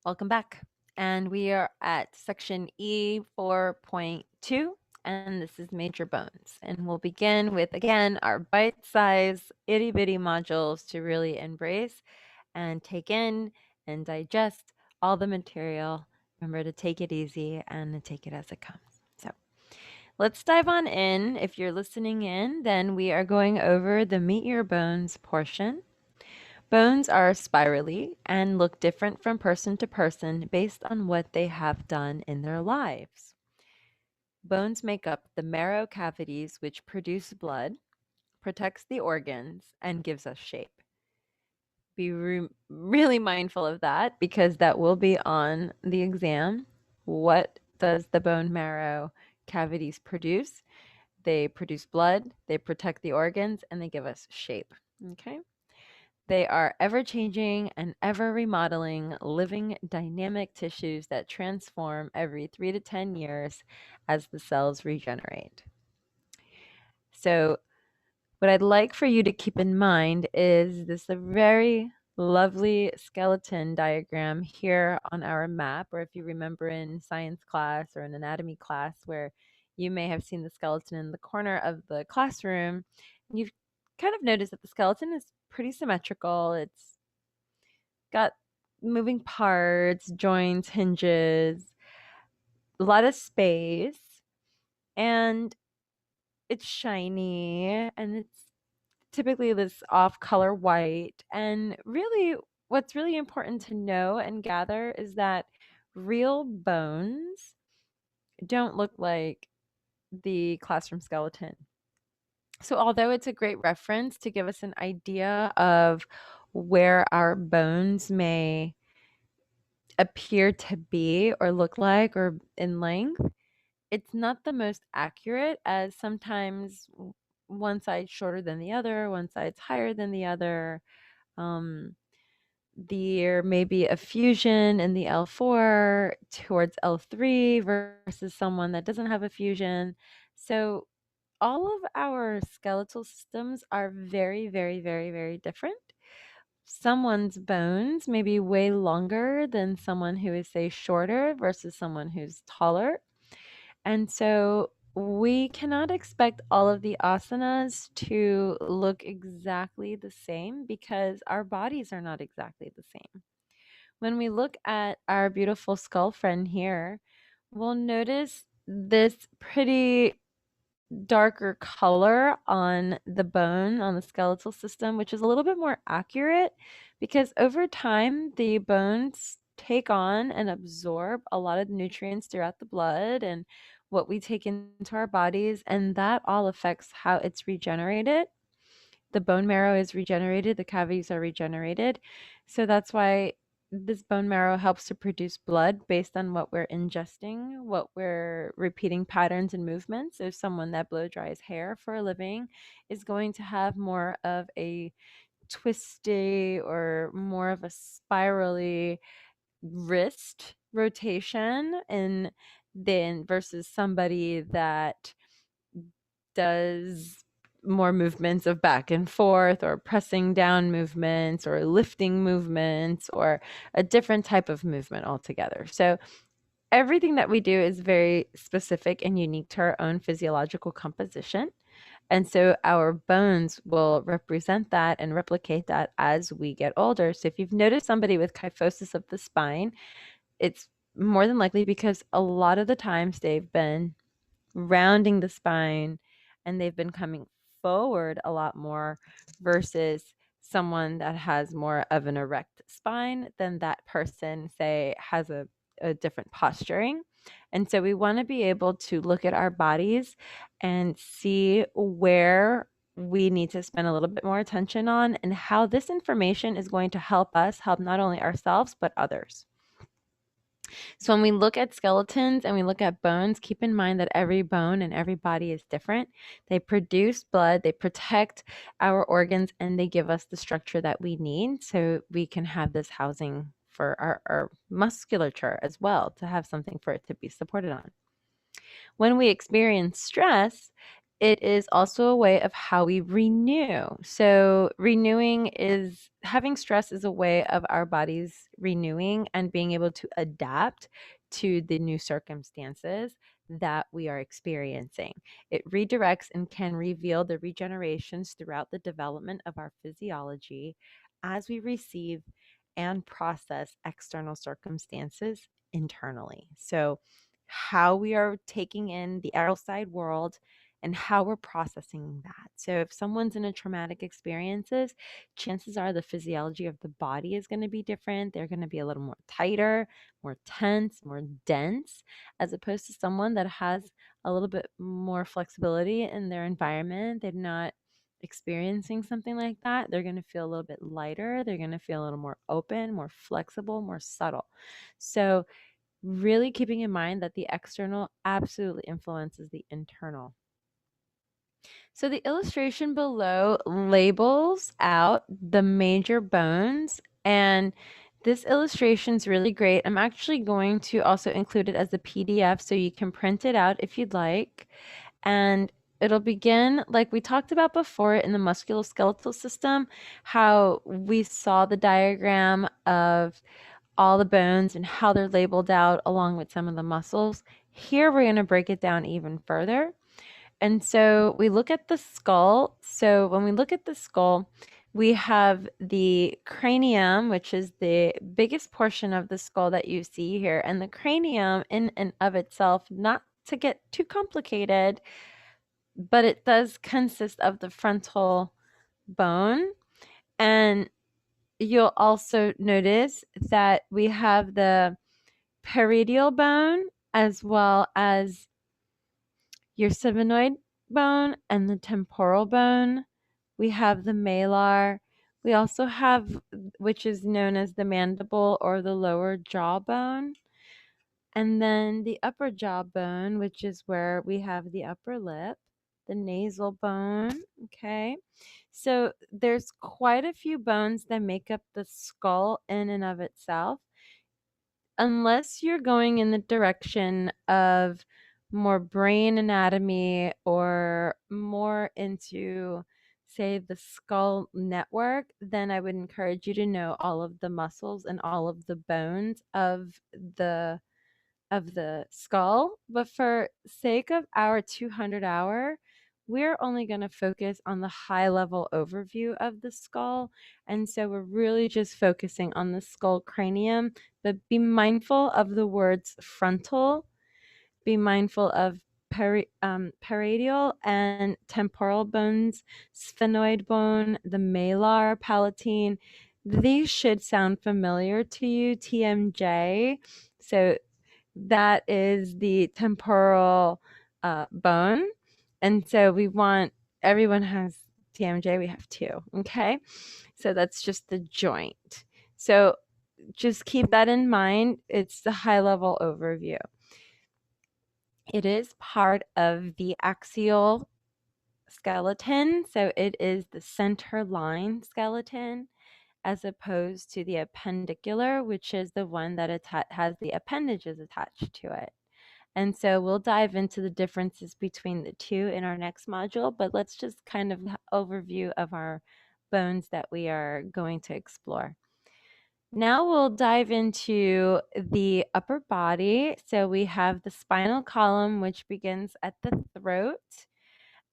Welcome back. And we are at section E 4.2, and this is major bones. And we'll begin with, again, our bite-sized itty-bitty modules to really embrace and take in and digest all the material. Remember to take it easy and to take it as it comes. So let's dive on in. If you're listening in, then we are going over the meat your bones portion. Bones are spirally and look different from person to person based on what they have done in their lives. Bones make up the marrow cavities, which produce blood, protects the organs, and gives us shape. Be really mindful of that because that will be on the exam. What does the bone marrow cavities produce? They produce blood, they protect the organs, and they give us shape. Okay. They are ever changing and ever remodeling, living, dynamic tissues that transform every 3 to 10 years as the cells regenerate. So, what I'd like for you to keep in mind is this a very lovely skeleton diagram here on our map, or if you remember in science class or an anatomy class where you may have seen the skeleton in the corner of the classroom, you've kind of noticed that the skeleton is pretty symmetrical. It's got moving parts, joints, hinges, a lot of space, and it's shiny and it's typically this off color white. And really, what's really important to know and gather is that real bones don't look like the classroom skeleton. So, although it's a great reference to give us an idea of where our bones may appear to be or look like or in length, it's not the most accurate as sometimes one side's shorter than the other, one side's higher than the other. Um, there may be a fusion in the L4 towards L3 versus someone that doesn't have a fusion. So all of our skeletal systems are very, very, very, very different. Someone's bones may be way longer than someone who is, say, shorter versus someone who's taller. And so we cannot expect all of the asanas to look exactly the same because our bodies are not exactly the same. When we look at our beautiful skull friend here, we'll notice this pretty darker color on the bone, on the skeletal system, which is a little bit more accurate because over time, the bones take on and absorb a lot of nutrients throughout the blood and what we take into our bodies, and that all affects how it's regenerated. The bone marrow is regenerated, the cavities are regenerated. So that's why this bone marrow helps to produce blood based on what we're ingesting, what we're repeating patterns and movements. So someone that blow dries hair for a living is going to have more of a twisty or more of a spirally wrist rotation and then versus somebody that does more movements of back and forth or pressing down movements or lifting movements or a different type of movement altogether. So everything that we do is very specific and unique to our own physiological composition. And so our bones will represent that and replicate that as we get older. So if you've noticed somebody with kyphosis of the spine, it's more than likely because a lot of the times they've been rounding the spine and they've been coming forward a lot more versus someone that has more of an erect spine, then that person, say, has a different posturing. And so we want to be able to look at our bodies and see where we need to spend a little bit more attention on and how this information is going to help us help not only ourselves but others. So when we look at skeletons and we look at bones, keep in mind that every bone and every body is different. They produce blood, they protect our organs, and they give us the structure that we need so we can have this housing for our musculature as well, to have something for it to be supported on. When we experience stress, it is also a way of how we renew. So, renewing is having stress is a way of our bodies renewing and being able to adapt to the new circumstances that we are experiencing. It redirects and can reveal the regenerations throughout the development of our physiology as we receive and process external circumstances internally. So, how we are taking in the outside world and how we're processing that. So if someone's in a traumatic experiences, chances are the physiology of the body is going to be different. They're going to be a little more tighter, more tense, more dense, as opposed to someone that has a little bit more flexibility in their environment. They're not experiencing something like that. They're going to feel a little bit lighter. They're going to feel a little more open, more flexible, more subtle. So really keeping in mind that the external absolutely influences the internal. So the illustration below labels out the major bones, and this illustration is really great. I'm actually going to also include it as a PDF so you can print it out if you'd like. And it'll begin like we talked about before in the musculoskeletal system, how we saw the diagram of all the bones and how they're labeled out along with some of the muscles. Here we're going to break it down even further. And so we look at the skull. So when we look at the skull, we have the cranium, which is the biggest portion of the skull that you see here. And the cranium, in and of itself, not to get too complicated, but it does consist of the frontal bone. And you'll also notice that we have the parietal bone as well as your sphenoid bone and the temporal bone. We have the malar. We also have, which is known as the mandible or the lower jaw bone. And then the upper jaw bone, which is where we have the upper lip, the nasal bone. Okay. So there's quite a few bones that make up the skull in and of itself. Unless you're going in the direction of more brain anatomy or more into, say, the skull network, then I would encourage you to know all of the muscles and all of the bones the of the skull. But for sake of our 200 hour, we're only going to focus on the high level overview of the skull. And so we're really just focusing on the skull cranium, but be mindful of the words frontal, be mindful of parietal and temporal bones, sphenoid bone, the malar, palatine. These should sound familiar to you, TMJ. So that is the temporal bone. And so we want, everyone has TMJ, we have two, okay? So that's just the joint. So just keep that in mind. It's the high level overview. It is part of the axial skeleton. So it is the center line skeleton as opposed to the appendicular, which is the one that has the appendages attached to it. And so we'll dive into the differences between the two in our next module, but let's just kind of overview of our bones that we are going to explore. Now we'll dive into the upper body. So we have the spinal column, which begins at the throat,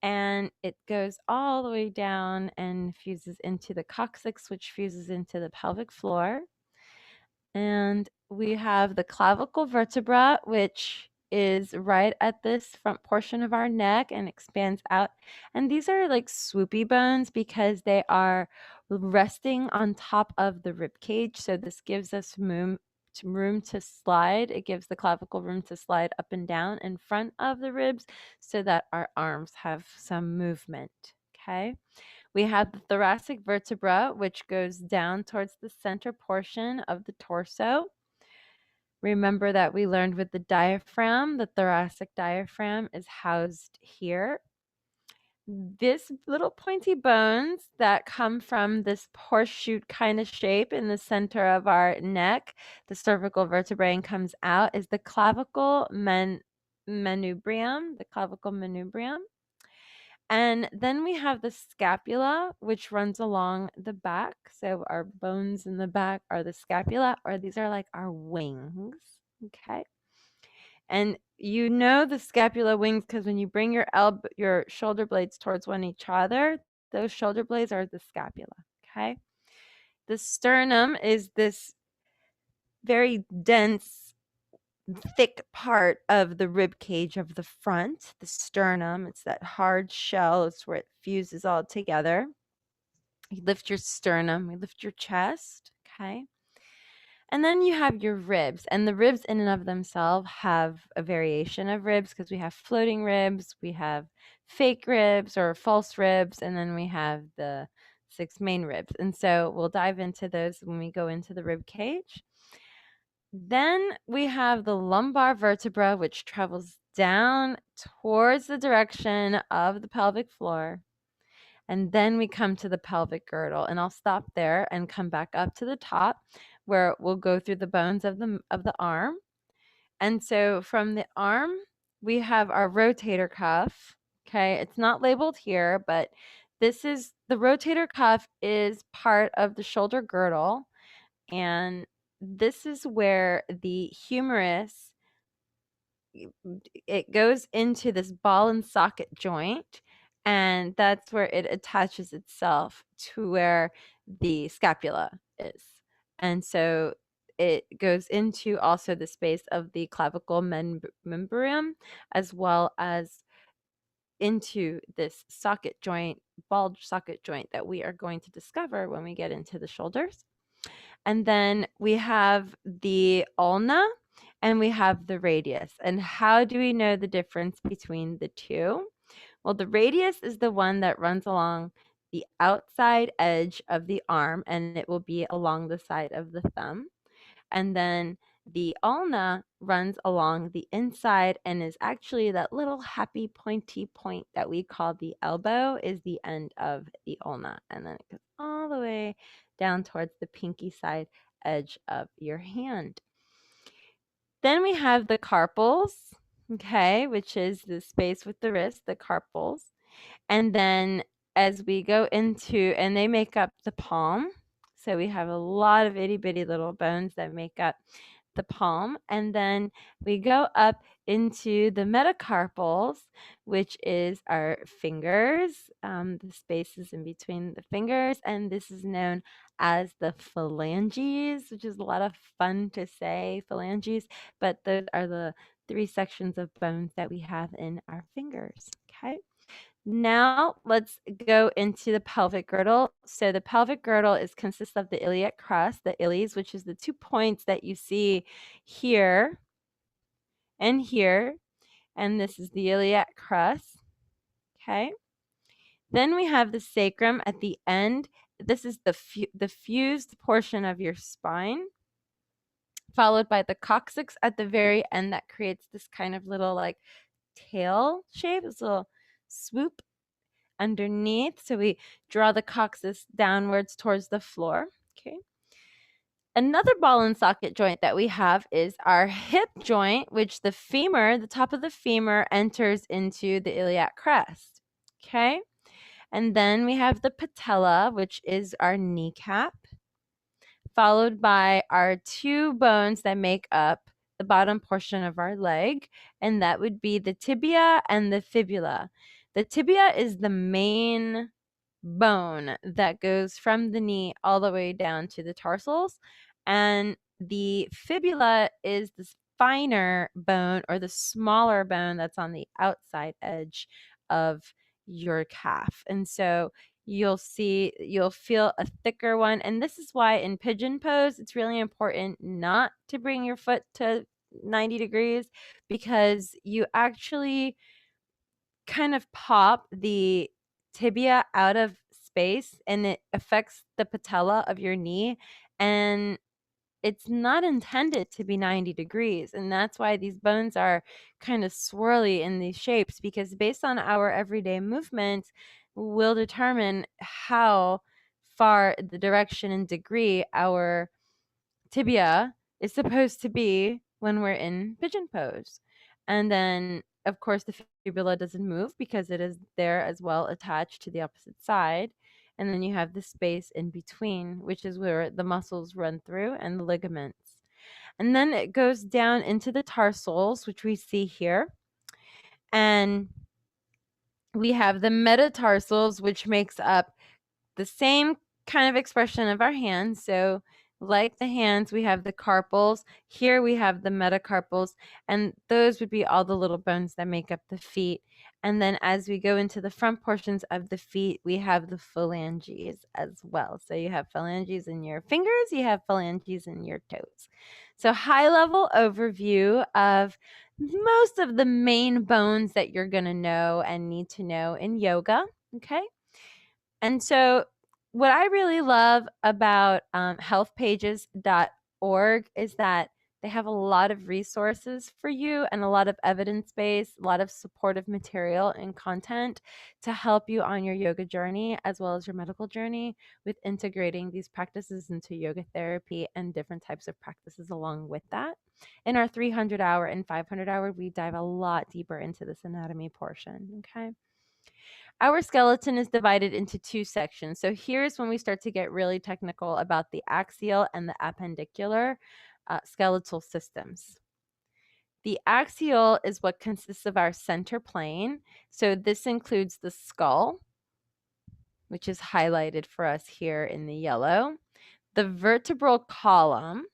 and it goes all the way down and fuses into the coccyx, which fuses into the pelvic floor. And we have the clavicle vertebra, which is right at this front portion of our neck and expands out. And these are like swoopy bones because they are resting on top of the rib cage. So this gives us room to slide. It gives the clavicle room to slide up and down in front of the ribs so that our arms have some movement. Okay. We have the thoracic vertebra, which goes down towards the center portion of the torso. Remember that we learned with the diaphragm, the thoracic diaphragm is housed here. This little pointy bones that come from this horseshoe kind of shape in the center of our neck, the cervical vertebrae, and comes out is the clavicle manubrium, the clavicle manubrium. And then we have the scapula, which runs along the back. So our bones in the back are the scapula, or these are like our wings. Okay. And you know the scapula wings because when you bring your shoulder blades towards one each other, those shoulder blades are the scapula. Okay. The sternum is this very dense, thick part of the rib cage of the front, the sternum. It's that hard shell. It's where it fuses all together. You lift your sternum, you lift your chest, okay? And then you have your ribs, and the ribs in and of themselves have a variation of ribs because we have floating ribs, we have fake ribs or false ribs, and then we have the 6 main ribs. And so we'll dive into those when we go into the rib cage. Then we have the lumbar vertebra, which travels down towards the direction of the pelvic floor. And then we come to the pelvic girdle, and I'll stop there and come back up to the top where we'll go through the bones of the arm. And so from the arm, we have our rotator cuff. Okay, it's not labeled here, but this is the rotator cuff is part of the shoulder girdle, and this is where the humerus it goes into this ball and socket joint, and that's where it attaches itself to where the scapula is. And so it goes into also the space of the clavicle membrane as well as into this socket joint, bulge socket joint that we are going to discover when we get into the shoulders. And then we have the ulna and we have the radius. And how do we know the difference between the two? Well, the radius is the one that runs along the outside edge of the arm, and it will be along the side of the thumb. And then the ulna runs along the inside and is actually that little happy pointy point that we call the elbow is the end of the ulna. And then it goes all the way down towards the pinky side edge of your hand. Then we have the carpals, okay, which is the space with the wrist, the carpals. And then as we go into, and they make up the palm. So we have a lot of itty bitty little bones that make up the palm. And then we go up into the metacarpals, which is our fingers, the spaces in between the fingers. And this is known as the phalanges, which is a lot of fun to say, phalanges. But those are the 3 sections of bones that we have in our fingers. Okay. Now let's go into the pelvic girdle. So the pelvic girdle consists of the iliac crust, the ilies, which is the 2 points that you see here and here. And this is the iliac crust. Okay. Then we have the sacrum at the end. This is the fused portion of your spine, followed by the coccyx at the very end that creates this kind of little like tail shape, this little swoop underneath. So we draw the coccyx downwards towards the floor. Okay. Another ball and socket joint that we have is our hip joint, which the femur, the top of the femur, enters into the iliac crest. Okay. And then we have the patella, which is our kneecap, followed by our 2 bones that make up the bottom portion of our leg, and that would be the tibia and the fibula. The tibia is the main bone that goes from the knee all the way down to the tarsals, and the fibula is the finer bone or the smaller bone that's on the outside edge of your calf. And so you'll feel a thicker one. And this is why in pigeon pose, it's really important not to bring your foot to 90 degrees because you actually kind of pop the tibia out of space and it affects the patella of your knee. And it's not intended to be 90 degrees. And that's why these bones are kind of swirly in these shapes, because based on our everyday movements, will determine how far the direction and degree our tibia is supposed to be when we're in pigeon pose. And then of course, the fibula doesn't move because it is there as well attached to the opposite side. And then you have the space in between, which is where the muscles run through and the ligaments. And then it goes down into the tarsals, which we see here. And we have the metatarsals, which makes up the same kind of expression of our hands. So like the hands, we have the carpals. Here we have the metacarpals, and those would be all the little bones that make up the feet. And then as we go into the front portions of the feet, we have the phalanges as well. So you have phalanges in your fingers, you have phalanges in your toes. So high level overview of most of the main bones that you're going to know and need to know in yoga. Okay. And so what I really love about healthpages.org is that they have a lot of resources for you and a lot of evidence-based, a lot of supportive material and content to help you on your yoga journey as well as your medical journey with integrating these practices into yoga therapy and different types of practices along with that. In our 300-hour and 500-hour, we dive a lot deeper into this anatomy portion, okay? Our skeleton is divided into two sections. So here's when we start to get really technical about the axial and the appendicular skeletal systems. The axial is what consists of our center plane. So this includes the skull, which is highlighted for us here in the yellow, the vertebral column,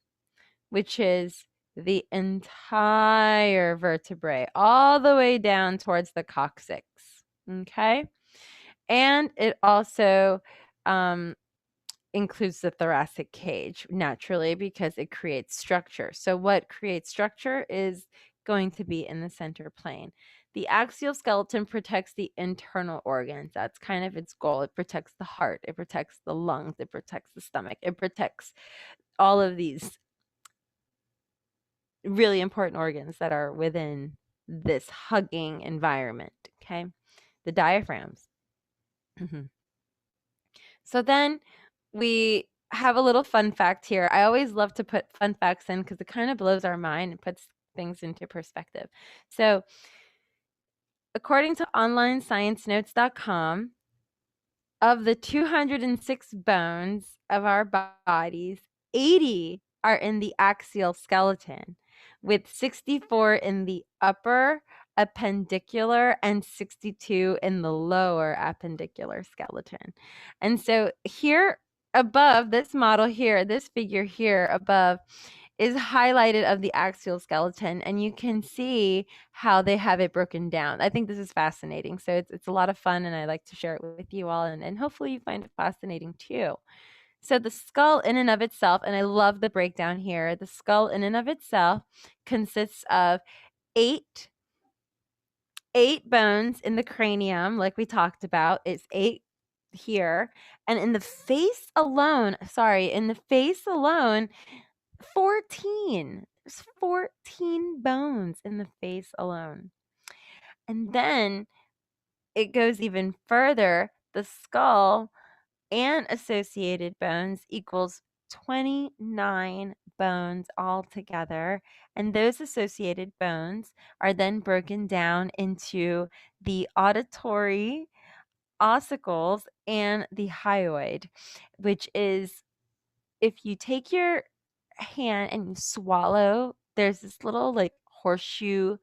which is the entire vertebrae all the way down towards the coccyx. Okay. And it also includes the thoracic cage naturally because it creates structure. So what creates structure is going to be in the center plane. The axial skeleton protects the internal organs. That's kind of its goal. It protects the heart. It protects the lungs. It protects the stomach. It protects all of these really important organs that are within this hugging environment, okay? The diaphragms. So then we have a little fun fact here. I always love to put fun facts in because it kind of blows our mind and puts things into perspective. So according to onlinesciencenotes.com, of the 206 bones of our bodies, 80 are in the axial skeleton, with 64 in the upper appendicular and 62 in the lower appendicular skeleton. And so here above this model here, this figure here above is highlighted of the axial skeleton, and you can see how they have it broken down. I think this is fascinating. So it's a lot of fun, and I like to share it with you all, and hopefully you find it fascinating too. So the skull in and of itself, and I love the breakdown here, the skull in and of itself consists of eight bones in the cranium, like we talked about. It's 8 here. And in the face alone, 14. There's 14 bones in the face alone. And then it goes even further. The skull and associated bones equals 29 bones altogether. And those associated bones are then broken down into the auditory ossicles and the hyoid, which is if you take your hand and you swallow, there's this little like horseshoe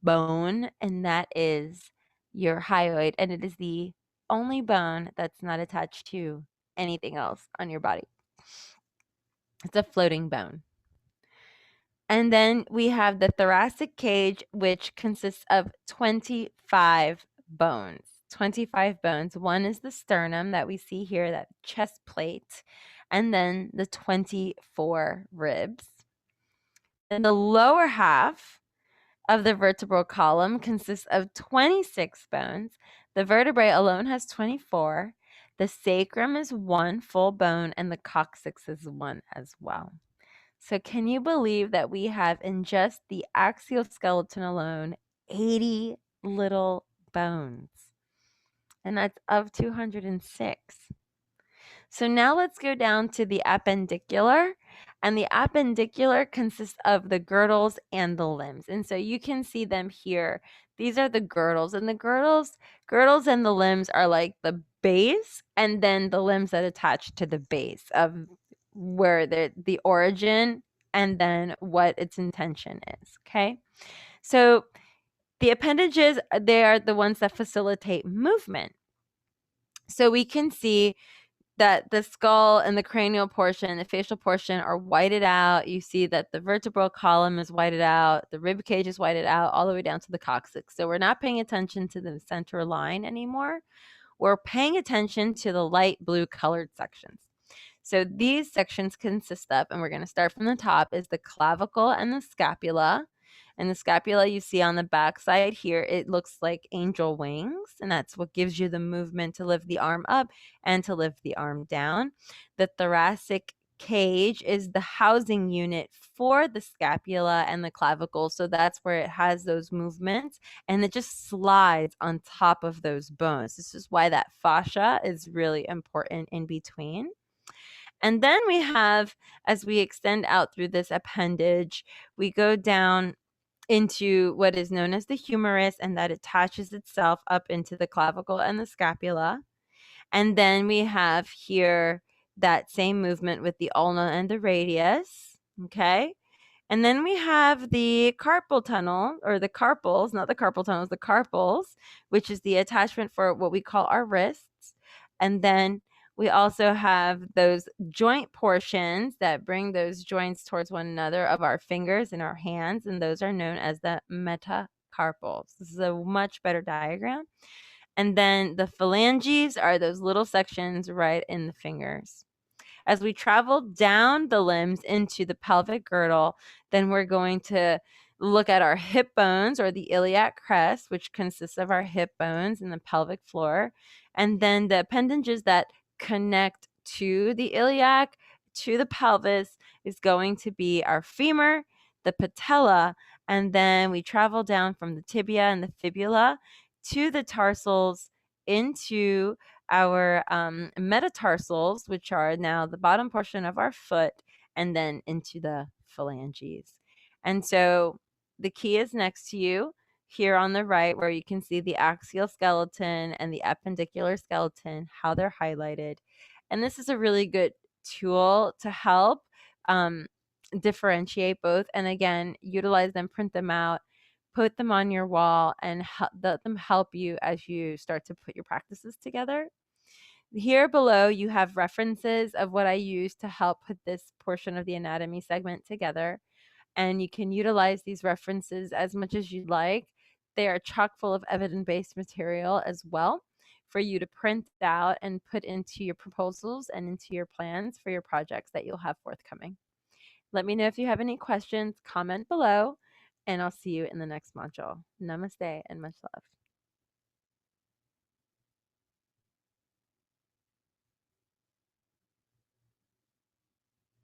bone, and that is your hyoid, and it is the only bone that's not attached to anything else on your body. It's a floating bone. And then we have the thoracic cage, which consists of 25 bones. 25 bones. One is the sternum that we see here, that chest plate, and then the 24 ribs. Then the lower half of the vertebral column consists of 26 bones. The vertebrae alone has 24. The sacrum is 1 full bone, and the coccyx is 1 as well. So can you believe that we have in just the axial skeleton alone 80 little bones? And that's of 206. So now let's go down to the appendicular. And the appendicular consists of the girdles and the limbs. And so you can see them here. These are the girdles, and the girdles and the limbs are like the base, and then the limbs that attach to the base of where the origin and then what its intention is. Okay. So the appendages, they are the ones that facilitate movement. So we can see that the skull and the cranial portion, the facial portion are whited out. You see that the vertebral column is whited out, the rib cage is whited out, all the way down to the coccyx. So we're not paying attention to the center line anymore. We're paying attention to the light blue colored sections. So these sections consist of, and we're going to start from the top, is the clavicle and the scapula. And the scapula you see on the back side here, it looks like angel wings, and that's what gives you the movement to lift the arm up and to lift the arm down. The thoracic cage is the housing unit for the scapula and the clavicle, so that's where it has those movements, and it just slides on top of those bones. This is why that fascia is really important in between. And then we have, as we extend out through this appendage, we go down into what is known as the humerus, and that attaches itself up into the clavicle and the scapula. And then we have here that same movement with the ulna and the radius. Okay. And then we have the carpal tunnel, or the carpals, not the carpal tunnels, the carpals, which is the attachment for what we call our wrists. And then we also have those joint portions that bring those joints towards one another of our fingers and our hands, and those are known as the metacarpals. This is a much better diagram. And then the phalanges are those little sections right in the fingers. As we travel down the limbs into the pelvic girdle, then we're going to look at our hip bones, or the iliac crest, which consists of our hip bones and the pelvic floor. And then the appendages that connect to the iliac, to the pelvis, is going to be our femur, the patella, and then we travel down from the tibia and the fibula to the tarsals, into our metatarsals, which are now the bottom portion of our foot, and then into the phalanges. And so the key is next to you here on the right, where you can see the axial skeleton and the appendicular skeleton, how they're highlighted. And this is a really good tool to help differentiate both. And again, utilize them, print them out, put them on your wall, and let them help you as you start to put your practices together. Here below, you have references of what I use to help put this portion of the anatomy segment together. And you can utilize these references as much as you'd like. They are chock full of evidence-based material as well for you to print out and put into your proposals and into your plans for your projects that you'll have forthcoming. Let me know if you have any questions, comment below, and I'll see you in the next module. Namaste and much love.